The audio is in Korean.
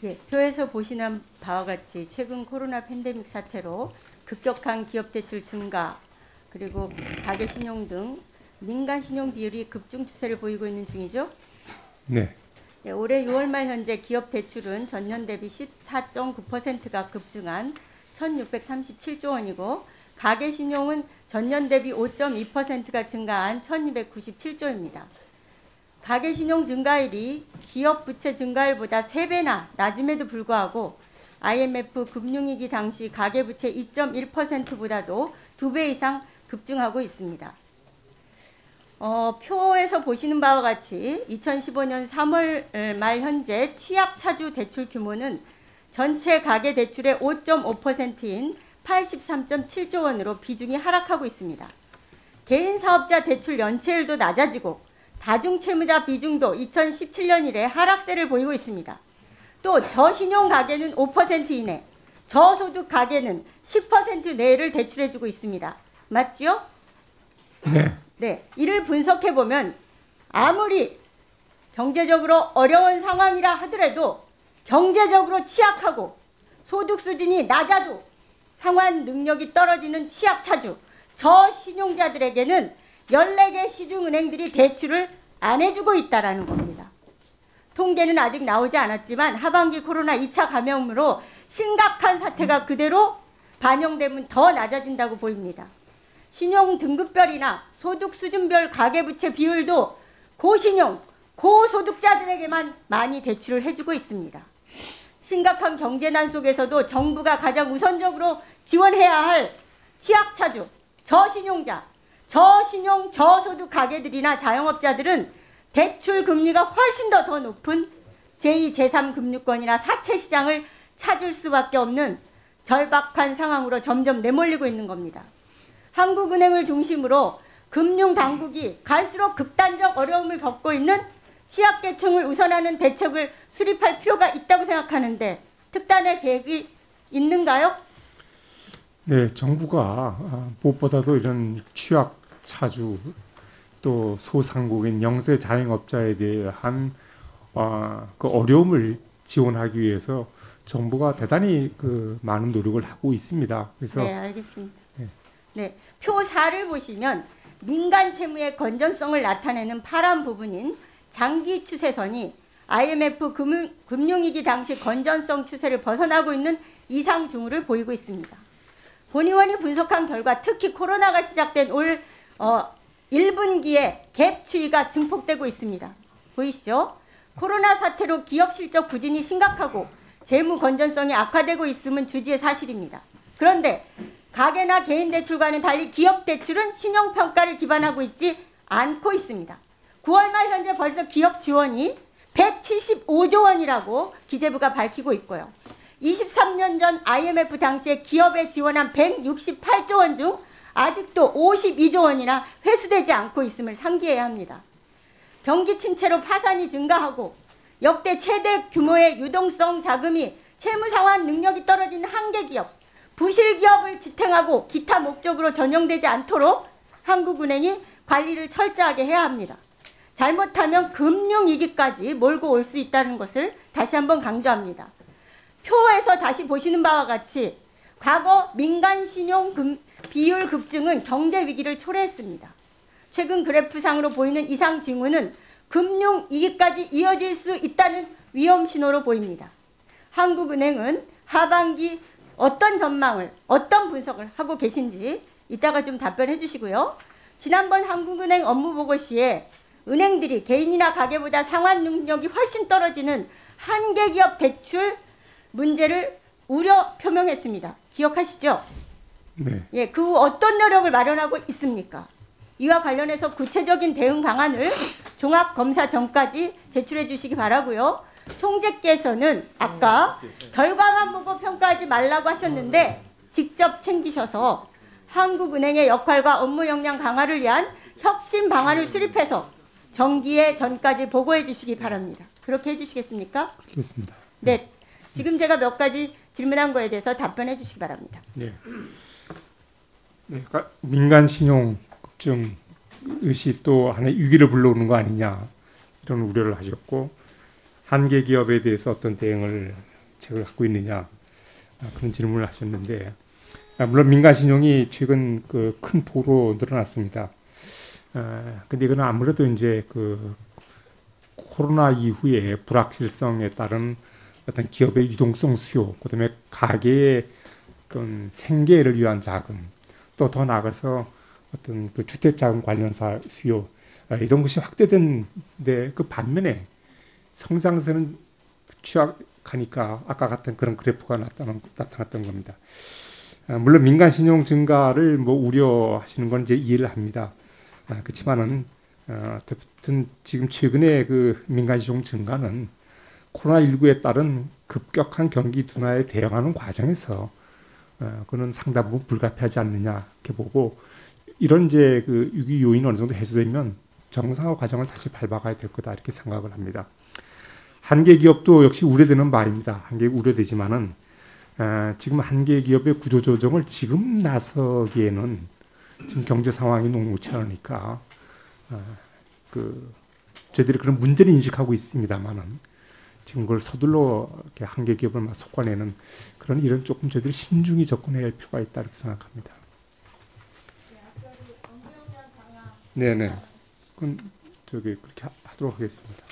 예, 표에서 보시는 바와 같이 최근 코로나 팬데믹 사태로 급격한 기업 대출 증가, 그리고 가계 신용 등 민간 신용 비율이 급증 추세를 보이고 있는 중이죠. 네. 예, 올해 6월 말 현재 기업 대출은 전년 대비 14.9%가 급증한 1,637조 원이고 가계 신용은 전년 대비 5.2%가 증가한 1,297조입니다. 가계 신용 증가율이 기업 부채 증가율보다 3배나 낮음에도 불구하고 IMF 금융위기 당시 가계 부채 2.1%보다도 2배 이상 급증하고 있습니다. 표에서 보시는 바와 같이 2015년 3월 말 현재 취약차주 대출 규모는 전체 가계 대출의 5.5%인 83.7조 원으로 비중이 하락하고 있습니다. 개인 사업자 대출 연체율도 낮아지고 다중채무자 비중도 2017년 이래 하락세를 보이고 있습니다. 또 저신용 가계는 5% 이내, 저소득 가계는 10% 내를 대출해주고 있습니다. 맞지요? 네. 네, 이를 분석해보면 아무리 경제적으로 어려운 상황이라 하더라도 경제적으로 취약하고 소득 수준이 낮아도 상환 능력이 떨어지는 취약차주, 저신용자들에게는 14개 시중은행들이 대출을 안 해주고 있다는 겁니다. 통계는 아직 나오지 않았지만 하반기 코로나 2차 감염으로 심각한 사태가 그대로 반영되면 더 낮아진다고 보입니다. 신용 등급별이나 소득 수준별 가계부채 비율도 고신용, 고소득자들에게만 많이 대출을 해주고 있습니다. 심각한 경제난 속에서도 정부가 가장 우선적으로 지원해야 할 취약차주, 저신용자, 저신용, 저소득 가계들이나 자영업자들은 대출 금리가 훨씬 더 높은 제2, 제3금융권이나 사채시장을 찾을 수밖에 없는 절박한 상황으로 점점 내몰리고 있는 겁니다. 한국은행을 중심으로 금융당국이 갈수록 극단적 어려움을 겪고 있는 취약계층을 우선하는 대책을 수립할 필요가 있다고 생각하는데 특단의 계획이 있는가요? 네, 정부가 무엇보다도 이런 취약차주 또 소상공인 영세 자영업자에 대한 그 어려움을 지원하기 위해서 정부가 대단히 많은 노력을 하고 있습니다. 그래서 네, 알겠습니다. 네, 표 4를 보시면 민간 채무의 건전성을 나타내는 파란 부분인 장기 추세선이 IMF 금융위기 당시 건전성 추세를 벗어나고 있는 이상 징후를 보이고 있습니다. 본의원이 분석한 결과 특히 코로나가 시작된 올 1분기에 갭 추이가 증폭되고 있습니다. 보이시죠? 코로나 사태로 기업 실적 부진이 심각하고 재무 건전성이 악화되고 있음은 주지의 사실입니다. 그런데 가계나 개인 대출과는 달리 기업 대출은 신용평가를 기반하고 있지 않고 있습니다. 9월 말 현재 벌써 기업 지원이 175조 원이라고 기재부가 밝히고 있고요. 23년 전 IMF 당시에 기업에 지원한 168조 원 중 아직도 52조 원이나 회수되지 않고 있음을 상기해야 합니다. 경기 침체로 파산이 증가하고 역대 최대 규모의 유동성 자금이 채무 상환 능력이 떨어진 한계 기업, 부실 기업을 지탱하고 기타 목적으로 전용되지 않도록 한국은행이 관리를 철저하게 해야 합니다. 잘못하면 금융위기까지 몰고 올 수 있다는 것을 다시 한번 강조합니다. 표에서 다시 보시는 바와 같이 과거 민간 신용 비율 급증은 경제 위기를 초래했습니다. 최근 그래프상으로 보이는 이상 징후는 금융위기까지 이어질 수 있다는 위험 신호로 보입니다. 한국은행은 하반기 어떤 전망을, 어떤 분석을 하고 계신지 이따가 좀 답변해 주시고요. 지난번 한국은행 업무보고 시에 은행들이 개인이나 가계보다 상환 능력이 훨씬 떨어지는 한계 기업 대출 문제를 우려 표명했습니다. 기억하시죠? 네. 예, 그 후 어떤 노력을 마련하고 있습니까? 이와 관련해서 구체적인 대응 방안을 종합검사 전까지 제출해 주시기 바라고요. 총재께서는 아까 결과만 보고 평가하지 말라고 하셨는데 직접 챙기셔서 한국은행의 역할과 업무 역량 강화를 위한 혁신 방안을 수립해서 정기에 전까지 보고해 주시기 바랍니다. 그렇게 해주시겠습니까? 알겠습니다. 네, 지금 제가 몇 가지 질문한 거에 대해서 답변해 주시기 바랍니다. 네. 네, 그러니까 민간 신용 급증 것이 또 하나의 위기를 불러오는 거 아니냐 이런 우려를 하셨고 한계 기업에 대해서 어떤 대응을 책을 갖고 있느냐 그런 질문을 하셨는데 물론 민간 신용이 최근 그 큰 폭으로 늘어났습니다. 근데 이거는 아무래도 이제 그 코로나 이후에 불확실성에 따른 어떤 기업의 유동성 수요, 그다음에 가계의 어떤 생계를 위한 자금, 또 더 나아가서 어떤 그 주택자금 관련사 수요 이런 것이 확대된데 그 반면에 성장세는 취약하니까 아까 같은 그런 그래프가 나타났던 겁니다. 물론 민간 신용 증가를 뭐 우려하시는 건 이제 이해를 합니다. 그렇지만은 어쨌든 지금 최근에 그 민간 신용 증가는 코로나19에 따른 급격한 경기 둔화에 대응하는 과정에서 그는 상당 부분 불가피하지 않느냐 이렇게 보고 이런 이제 그 위기 요인이 어느 정도 해소되면 정상화 과정을 다시 밟아가야 될 거다 이렇게 생각을 합니다. 한계 기업도 역시 우려되는 바입니다. 한계 우려되지만은 지금 한계 기업의 구조 조정을 지금 나서기에는 지금 경제 상황이 녹록치 않으니까 그 저희들이 그런 문제를 인식하고 있습니다만은 지금 그걸 서둘러 이렇게 한계 기업을 막 속아내는 그런 일은 조금 저희들이 신중히 접근해야 할 필요가 있다 이렇게 생각합니다. 네네. 그건 저기 그렇게 하도록 하겠습니다.